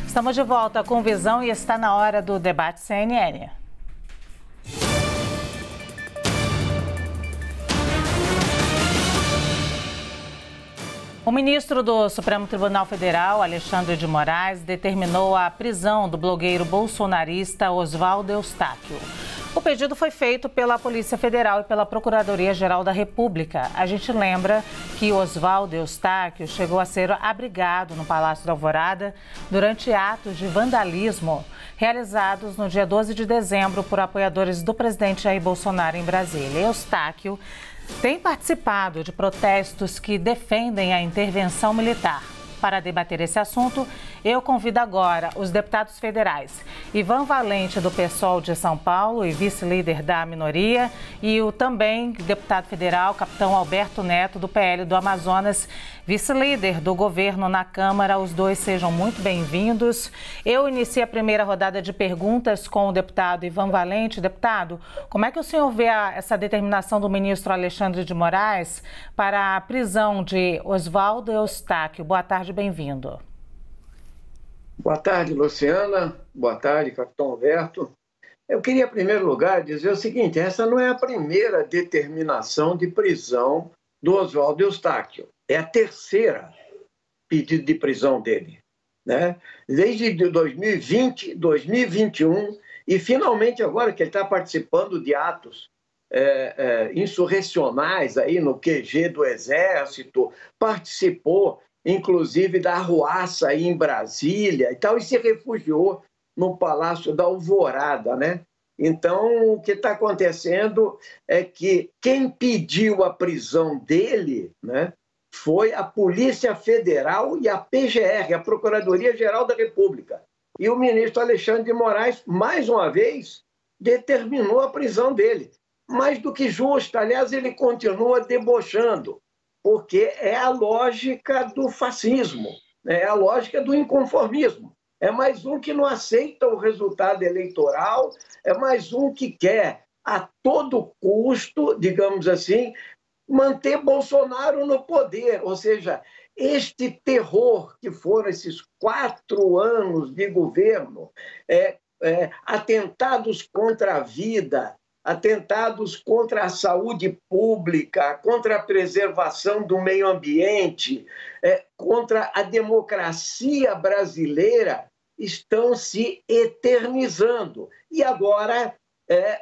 Estamos de volta com Visão e está na hora do debate CNN. O ministro do Supremo Tribunal Federal, Alexandre de Moraes, determinou a prisão do blogueiro bolsonarista Oswaldo Eustáquio. O pedido foi feito pela Polícia Federal e pela Procuradoria-Geral da República. A gente lembra que Oswaldo Eustáquio chegou a ser abrigado no Palácio da Alvorada durante atos de vandalismo realizados no dia 12 de dezembro por apoiadores do presidente Jair Bolsonaro em Brasília. Eustáquio tem participado de protestos que defendem a intervenção militar. Para debater esse assunto, eu convido agora os deputados federais Ivan Valente, do PSOL de São Paulo e vice-líder da minoria, e o também deputado federal, capitão Alberto Neto, do PL do Amazonas, vice-líder do governo na Câmara. Os dois sejam muito bem-vindos. Eu inicio a primeira rodada de perguntas com o deputado Ivan Valente. Deputado, como é que o senhor vê essa determinação do ministro Alexandre de Moraes para a prisão de Oswaldo Eustáquio? Boa tarde, bem-vindo. Boa tarde, Luciana. Boa tarde, capitão Alberto. Eu queria, em primeiro lugar, dizer o seguinte: essa não é a primeira determinação de prisão do Oswaldo Eustáquio. É a terceira pedido de prisão dele, né? Desde 2020, 2021 e, finalmente, agora que ele está participando de atos insurrecionais aí no QG do Exército, participou inclusive da arruaça aí em Brasília e tal, e se refugiou no Palácio da Alvorada, né? Então, o que está acontecendo é que quem pediu a prisão dele, né, foi a Polícia Federal e a PGR, a Procuradoria-Geral da República. E o ministro Alexandre de Moraes, mais uma vez, determinou a prisão dele. Mais do que justa, aliás, ele continua debochando, porque é a lógica do fascismo, é a lógica do inconformismo. É mais um que não aceita o resultado eleitoral, é mais um que quer, a todo custo, digamos assim, manter Bolsonaro no poder. Ou seja, este terror que foram esses 4 anos de governo, atentados contra a vida, atentados contra a saúde pública, contra a preservação do meio ambiente, contra a democracia brasileira, estão se eternizando. E agora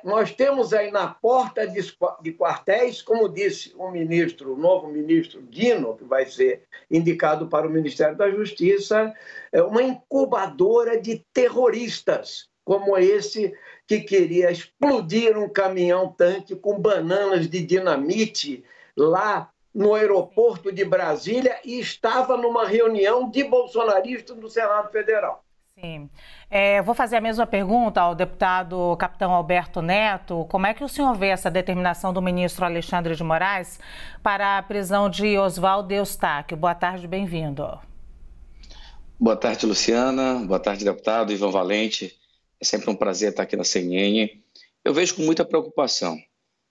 nós temos aí na porta de quartéis, como disse o novo ministro Dino, que vai ser indicado para o Ministério da Justiça, uma incubadora de terroristas, como esse que queria explodir um caminhão-tanque com bananas de dinamite lá no aeroporto de Brasília e estava numa reunião de bolsonaristas no Senado Federal. Sim. Vou fazer a mesma pergunta ao deputado capitão Alberto Neto. Como é que o senhor vê essa determinação do ministro Alexandre de Moraes para a prisão de Oswaldo Eustáquio? Boa tarde, bem-vindo. Boa tarde, Luciana. Boa tarde, deputado Ivan Valente. É sempre um prazer estar aqui na CNN. Eu vejo com muita preocupação.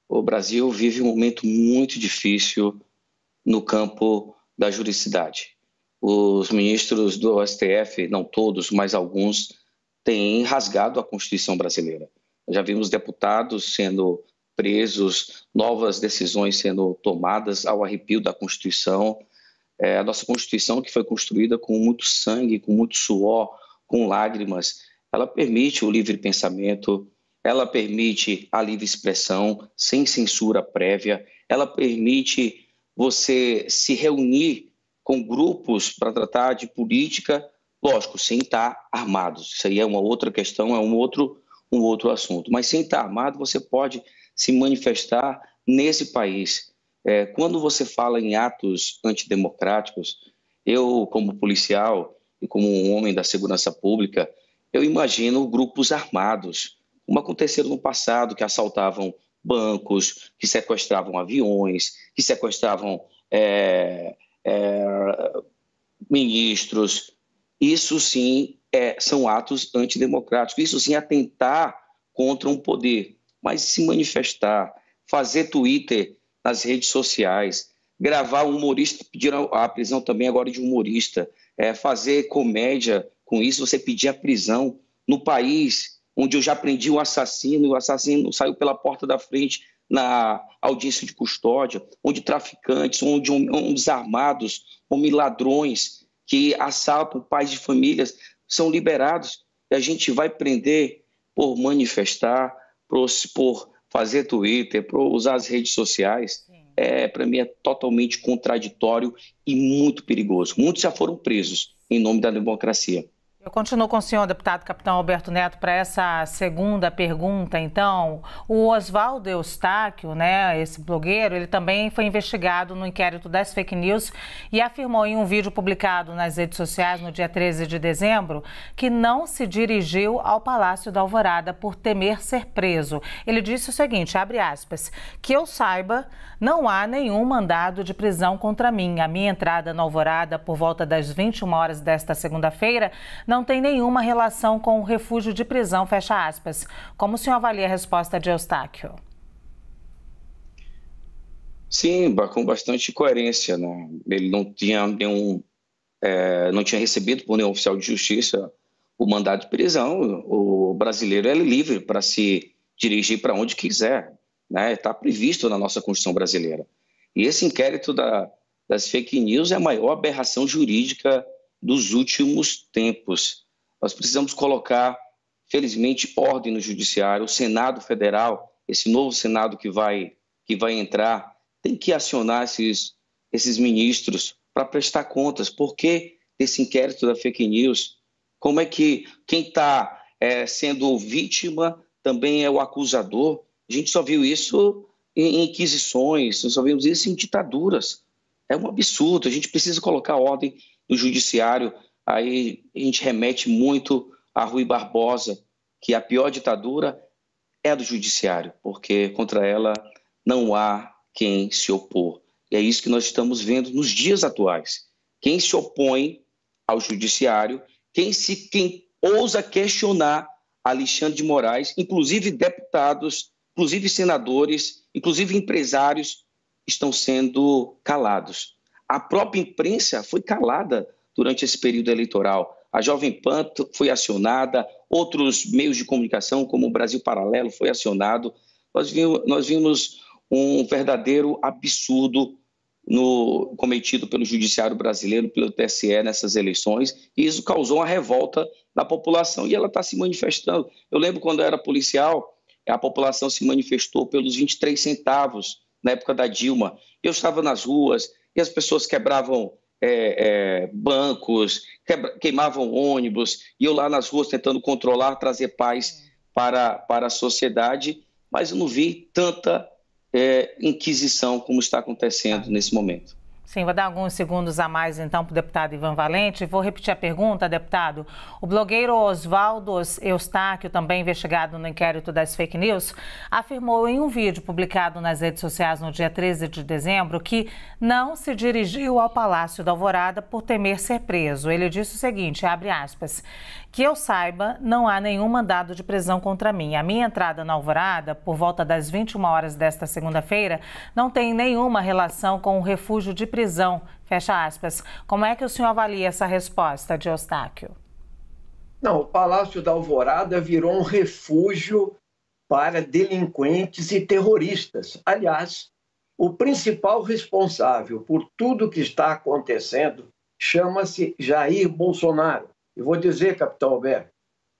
O Brasil vive um momento muito difícil no campo da juridicidade. Os ministros do STF, não todos, mas alguns, têm rasgado a Constituição brasileira. Já vimos deputados sendo presos, novas decisões sendo tomadas ao arrepio da Constituição. A nossa Constituição, que foi construída com muito sangue, com muito suor, com lágrimas, ela permite o livre pensamento, ela permite a livre expressão sem censura prévia, ela permite você se reunir com grupos para tratar de política, lógico, sem estar armados. Isso aí é uma outra questão, é um outro assunto. Mas sem estar armado, você pode se manifestar nesse país. Quando você fala em atos antidemocráticos, eu, como policial e como um homem da segurança pública, eu imagino grupos armados, como aconteceram no passado, que assaltavam bancos, que sequestravam aviões, que sequestravam ministros. Isso sim são atos antidemocráticos, isso sim atentar contra um poder, mas se manifestar, fazer Twitter nas redes sociais, gravar um humorista, pediram a prisão também agora de um humorista, fazer comédia com isso você pedir a prisão no país onde eu já prendi o assassino saiu pela porta da frente na audiência de custódia, onde traficantes, onde homens armados, homens ladrões que assaltam pais de famílias são liberados, e a gente vai prender por manifestar, por fazer Twitter, por usar as redes sociais. Para mim é totalmente contraditório e muito perigoso. Muitos já foram presos em nome da democracia. Eu continuo com o senhor, deputado Capitão Alberto Neto, para essa segunda pergunta. Então, o Oswaldo Eustáquio, né, esse blogueiro, ele também foi investigado no inquérito das fake news e afirmou em um vídeo publicado nas redes sociais no dia 13 de dezembro que não se dirigiu ao Palácio da Alvorada por temer ser preso. Ele disse o seguinte, abre aspas, que eu saiba, não há nenhum mandado de prisão contra mim. A minha entrada na Alvorada por volta das 21 horas desta segunda-feira não tem nenhuma relação com o refúgio de prisão, fecha aspas. Como o senhor avalia a resposta de Eustáquio? Sim, com bastante coerência, né? Ele não tinha recebido por nenhum oficial de justiça o mandado de prisão. O brasileiro é livre para se dirigir para onde quiser, né? Está previsto na nossa Constituição brasileira. E esse inquérito das fake news é a maior aberração jurídica dos últimos tempos. Nós precisamos colocar, felizmente, ordem no judiciário. O Senado Federal, esse novo Senado que vai entrar, tem que acionar esses ministros para prestar contas. Por que desse inquérito da fake news? Como é que quem está sendo vítima também é o acusador? A gente só viu isso em inquisições, nós só vimos isso em ditaduras. É um absurdo, a gente precisa colocar ordem no judiciário. Aí a gente remete muito a Rui Barbosa, que a pior ditadura é a do judiciário, porque contra ela não há quem se opor. E é isso que nós estamos vendo nos dias atuais. Quem se opõe ao judiciário, quem ousa questionar Alexandre de Moraes, inclusive deputados, inclusive senadores, inclusive empresários, estão sendo calados. A própria imprensa foi calada durante esse período eleitoral. A Jovem Pan foi acionada, outros meios de comunicação, como o Brasil Paralelo, foi acionado. Nós vimos um verdadeiro absurdo cometido pelo Judiciário brasileiro, pelo TSE nessas eleições, e isso causou uma revolta na população, e ela está se manifestando. Eu lembro quando eu era policial, a população se manifestou pelos 23 centavos na época da Dilma. Eu estava nas ruas e as pessoas quebravam bancos, queimavam ônibus, e eu lá nas ruas tentando controlar, trazer paz para a sociedade, mas eu não vi tanta inquisição como está acontecendo nesse momento. Sim, vou dar alguns segundos a mais, então, para o deputado Ivan Valente. Vou repetir a pergunta, deputado. O blogueiro Oswaldo Eustáquio, também investigado no inquérito das fake news, afirmou em um vídeo publicado nas redes sociais no dia 13 de dezembro que não se dirigiu ao Palácio da Alvorada por temer ser preso. Ele disse o seguinte, abre aspas, que eu saiba, não há nenhum mandado de prisão contra mim. A minha entrada na Alvorada, por volta das 21 horas desta segunda-feira, não tem nenhuma relação com o refúgio de prisão, fecha aspas. Como é que o senhor avalia essa resposta de Eustáquio? Não, o Palácio da Alvorada virou um refúgio para delinquentes e terroristas. Aliás, o principal responsável por tudo que está acontecendo chama-se Jair Bolsonaro. Eu vou dizer, capitão Alberto,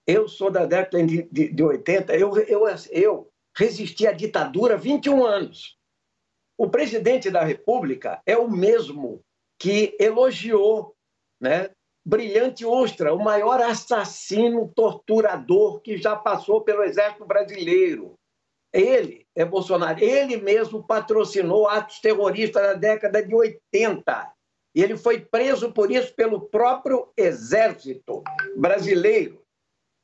eu sou da década de 80, eu resisti à ditadura há 21 anos. O presidente da República é o mesmo que elogiou, né, Brilhante Ustra, o maior assassino, torturador que já passou pelo Exército Brasileiro. Ele é Bolsonaro. Ele mesmo patrocinou atos terroristas na década de 80. E ele foi preso por isso pelo próprio Exército Brasileiro.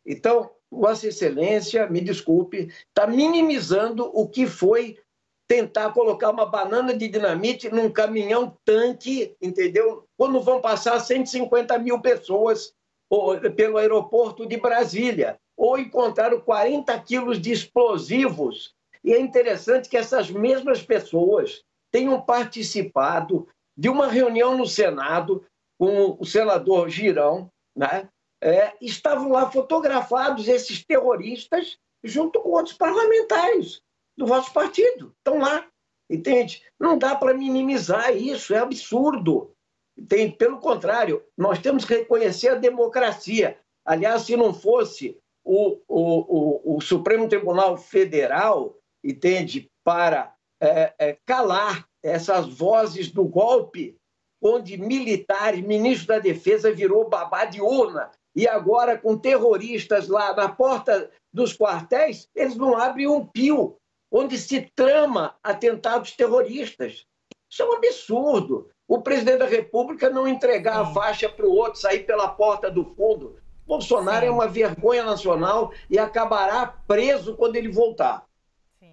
Então, Vossa Excelência, me desculpe, está minimizando o que foi tentar colocar uma banana de dinamite num caminhão-tanque, entendeu? Quando vão passar 150 mil pessoas pelo aeroporto de Brasília, ou encontraram 40 quilos de explosivos. E é interessante que essas mesmas pessoas tenham participado de uma reunião no Senado com o senador Girão, né? estavam lá fotografados, esses terroristas, junto com outros parlamentares do vosso partido. Estão lá, entende? Não dá para minimizar isso, é absurdo. Entende? Pelo contrário, nós temos que reconhecer a democracia. Aliás, se não fosse o Supremo Tribunal Federal, entende, para calar essas vozes do golpe, onde militares, ministro da Defesa virou babá de urna, e agora com terroristas lá na porta dos quartéis, eles não abrem um pio, onde se trama atentados terroristas. Isso é um absurdo. O presidente da República não entregar a faixa para o outro, sair pela porta do fundo. Bolsonaro é uma vergonha nacional e acabará preso quando ele voltar.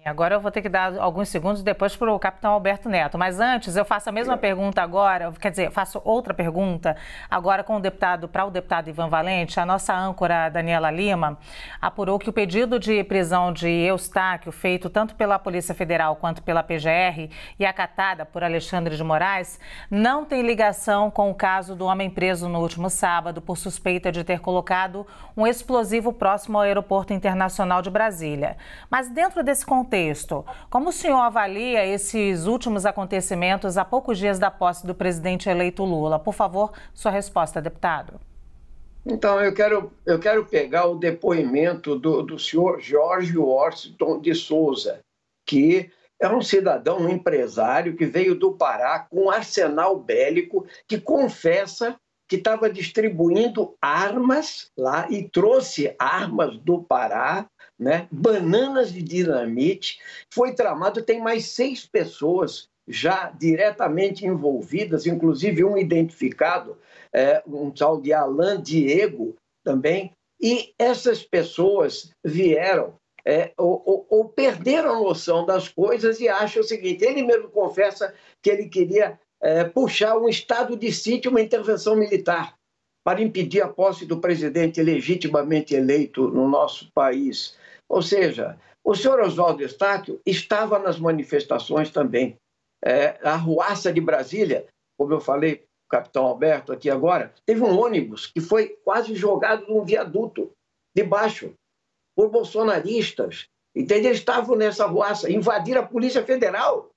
Agora eu vou ter que dar alguns segundos depois para o capitão Alberto Neto. Mas antes, eu faço a mesma pergunta agora, quer dizer, faço outra pergunta agora para o deputado Ivan Valente. A nossa âncora, Daniela Lima, apurou que o pedido de prisão de Eustáquio, feito tanto pela Polícia Federal quanto pela PGR e acatada por Alexandre de Moraes, não tem ligação com o caso do homem preso no último sábado por suspeita de ter colocado um explosivo próximo ao Aeroporto Internacional de Brasília. Mas dentro desse contexto, como o senhor avalia esses últimos acontecimentos a poucos dias da posse do presidente eleito Lula? Por favor, sua resposta, deputado. Então, eu quero pegar o depoimento do senhor Jorge Washington de Souza, que é um cidadão, um empresário que veio do Pará com um arsenal bélico, que confessa que estava distribuindo armas lá e trouxe armas do Pará, né? Bananas de dinamite. Foi tramado, tem mais 6 pessoas já diretamente envolvidas, inclusive um identificado, um tal de Alan Diego também. E essas pessoas vieram ou perderam a noção das coisas e acham o seguinte: ele mesmo confessa que ele queria puxar um estado de sítio, uma intervenção militar, para impedir a posse do presidente legitimamente eleito no nosso país. Ou seja, o senhor Oswaldo Eustáquio estava nas manifestações também. A Arruaça de Brasília, como eu falei, o capitão Alberto aqui agora, teve um ônibus que foi quase jogado num viaduto de baixo por bolsonaristas. Entendeu? Eles estavam nessa arruaça, invadiram a Polícia Federal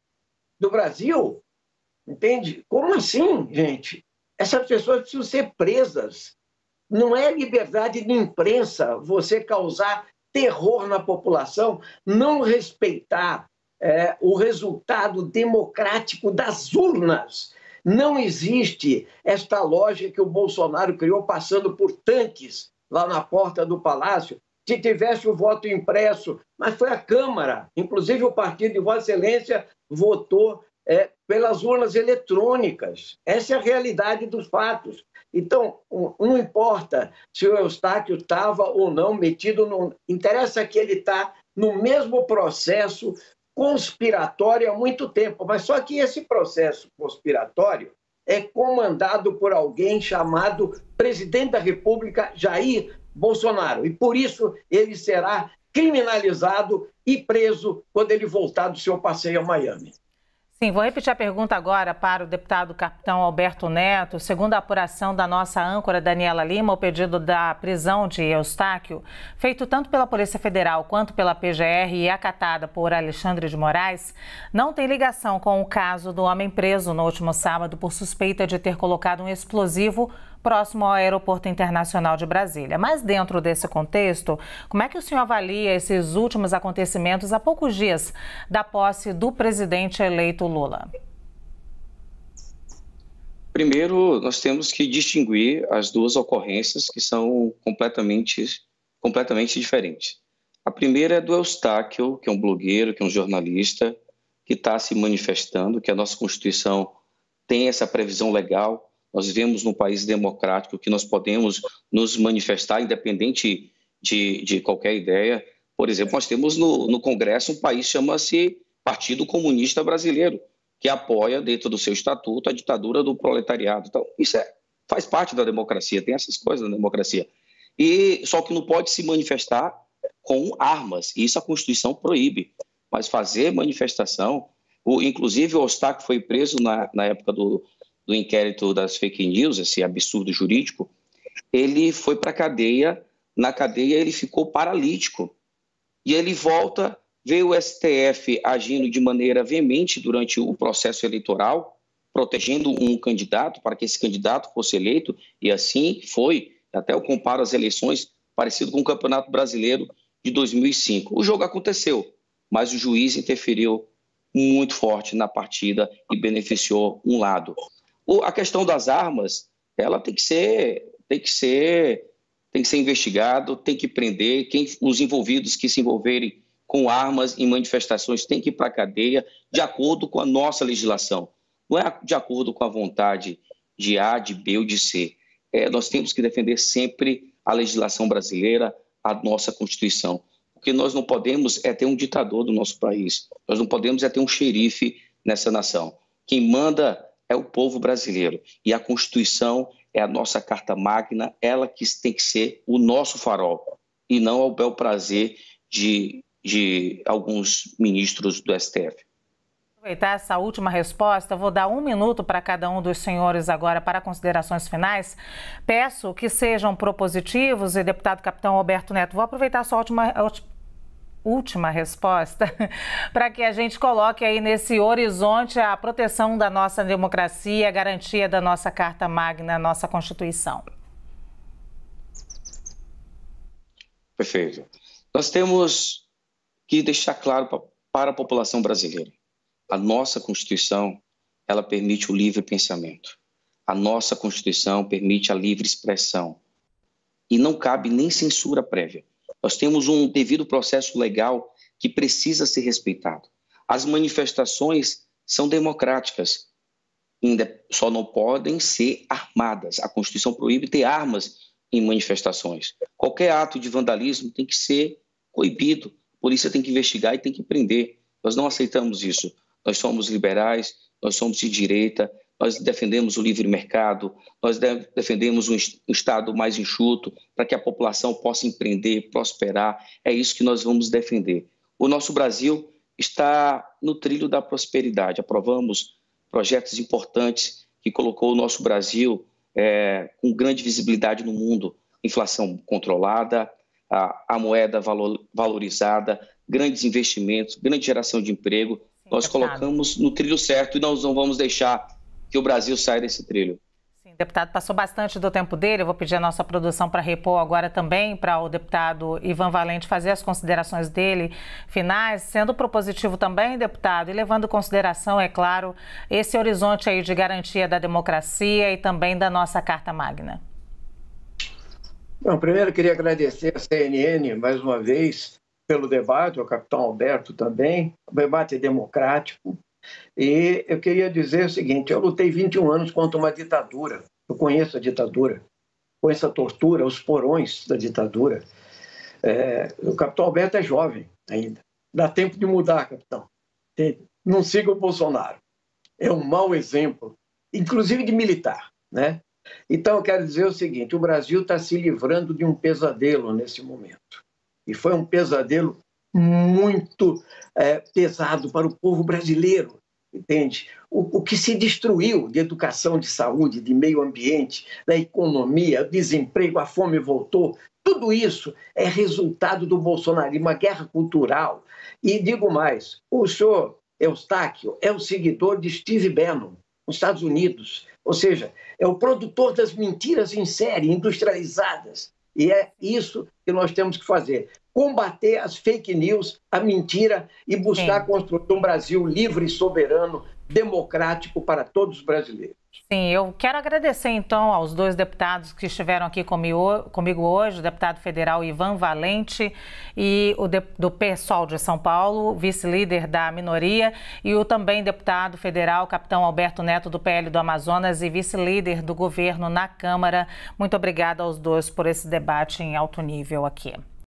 do Brasil. Entende? Como assim, gente? Essas pessoas precisam ser presas. Não é liberdade de imprensa você causar terror na população, não respeitar o resultado democrático das urnas. Não existe esta lógica que o Bolsonaro criou passando por tanques lá na porta do Palácio. Se tivesse o voto impresso, mas foi a Câmara, inclusive o partido de Vossa Excelência votou pelas urnas eletrônicas. Essa é a realidade dos fatos. Então, não importa se o Eustáquio estava ou não metido, interessa que ele está no mesmo processo conspiratório há muito tempo, mas só que esse processo conspiratório é comandado por alguém chamado presidente da República, Jair Bolsonaro, e por isso ele será criminalizado e preso quando ele voltar do seu passeio a Miami. Sim, vou repetir a pergunta agora para o deputado capitão Alberto Neto. Segundo a apuração da nossa âncora Daniela Lima, o pedido da prisão de Eustáquio, feito tanto pela Polícia Federal quanto pela PGR e acatada por Alexandre de Moraes, não tem ligação com o caso do homem preso no último sábado por suspeita de ter colocado um explosivo próximo ao Aeroporto Internacional de Brasília. Mas dentro desse contexto, como é que o senhor avalia esses últimos acontecimentos a poucos dias da posse do presidente eleito Lula? Primeiro, nós temos que distinguir as duas ocorrências que são completamente diferentes. A primeira é do Eustáquio, que é um blogueiro, que é um jornalista, que está se manifestando, que a nossa Constituição tem essa previsão legal. Nós vivemos num país democrático que nós podemos nos manifestar independente de qualquer ideia. Por exemplo, nós temos no Congresso um país que chama-se Partido Comunista Brasileiro, que apoia dentro do seu estatuto a ditadura do proletariado. Então, isso faz parte da democracia, tem essas coisas na democracia. Só que não pode se manifestar com armas, e isso a Constituição proíbe. Mas fazer manifestação, inclusive o Eustáquio foi preso na época do inquérito das fake news, esse absurdo jurídico, ele foi para a cadeia, na cadeia ele ficou paralítico. E ele volta, veio o STF agindo de maneira veemente durante o processo eleitoral, protegendo um candidato para que esse candidato fosse eleito, e assim foi. Até eu comparo as eleições parecido com o Campeonato Brasileiro de 2005. O jogo aconteceu, mas o juiz interferiu muito forte na partida e beneficiou um lado. A questão das armas, ela tem que ser investigado, tem que prender. Os envolvidos que se envolverem com armas em manifestações têm que ir para a cadeia de acordo com a nossa legislação. Não é de acordo com a vontade de A, de B ou de C. Nós temos que defender sempre a legislação brasileira, a nossa Constituição. Porque nós não podemos ter um ditador do nosso país. Nós não podemos ter um xerife nessa nação. Quem manda é o povo brasileiro. E a Constituição é a nossa carta magna, ela que tem que ser o nosso farol, e não ao bel prazer de alguns ministros do STF. Aproveitar essa última resposta, vou dar 1 minuto para cada um dos senhores agora para considerações finais. Peço que sejam propositivos e, deputado capitão Alberto Neto, vou aproveitar a sua última resposta para que a gente coloque aí nesse horizonte a proteção da nossa democracia, a garantia da nossa Carta Magna, nossa Constituição. Perfeito. Nós temos que deixar claro para a população brasileira. A nossa Constituição, ela permite o livre pensamento. A nossa Constituição permite a livre expressão. E não cabe nem censura prévia. Nós temos um devido processo legal que precisa ser respeitado. As manifestações são democráticas, só não podem ser armadas. A Constituição proíbe ter armas em manifestações. Qualquer ato de vandalismo tem que ser coibido. A polícia tem que investigar e tem que prender. Nós não aceitamos isso. Nós somos liberais, nós somos de direita, nós defendemos o livre mercado, nós defendemos um Estado mais enxuto para que a população possa empreender, prosperar. É isso que nós vamos defender. O nosso Brasil está no trilho da prosperidade. Aprovamos projetos importantes que colocou o nosso Brasil com grande visibilidade no mundo. Inflação controlada, a moeda valorizada, grandes investimentos, grande geração de emprego. Nós colocamos no trilho certo e nós não vamos deixar que o Brasil saia desse trilho. Sim, deputado, passou bastante do tempo dele. Eu vou pedir a nossa produção para repor agora também para o deputado Ivan Valente fazer as considerações dele finais, sendo propositivo também, deputado, e levando em consideração, é claro, esse horizonte aí de garantia da democracia e também da nossa Carta Magna. Bom, primeiro eu queria agradecer a CNN mais uma vez pelo debate, ao capitão Alberto também. O debate é democrático. E eu queria dizer o seguinte: eu lutei 21 anos contra uma ditadura. Eu conheço a ditadura, conheço a tortura, os porões da ditadura. O capitão Alberto é jovem ainda. Dá tempo de mudar, capitão. Não siga o Bolsonaro. É um mau exemplo, inclusive de militar, né? Então eu quero dizer o seguinte: o Brasil está se livrando de um pesadelo nesse momento. E foi um pesadelo muito pesado para o povo brasileiro, entende? O que se destruiu de educação, de saúde, de meio ambiente, da economia, o desemprego, a fome voltou, tudo isso é resultado do bolsonarismo, uma guerra cultural. E digo mais, o senhor Eustáquio é o seguidor de Steve Bannon, nos Estados Unidos, ou seja, é o produtor das mentiras em série, industrializadas. E é isso que nós temos que fazer: combater as fake news, a mentira e buscar construir um Brasil livre, soberano, democrático para todos os brasileiros. Sim, eu quero agradecer então aos dois deputados que estiveram aqui comigo hoje, o deputado federal Ivan Valente e o do PSOL de São Paulo, vice-líder da minoria, e o também deputado federal, capitão Alberto Neto, do PL do Amazonas e vice-líder do governo na Câmara. Muito obrigada aos dois por esse debate em alto nível aqui.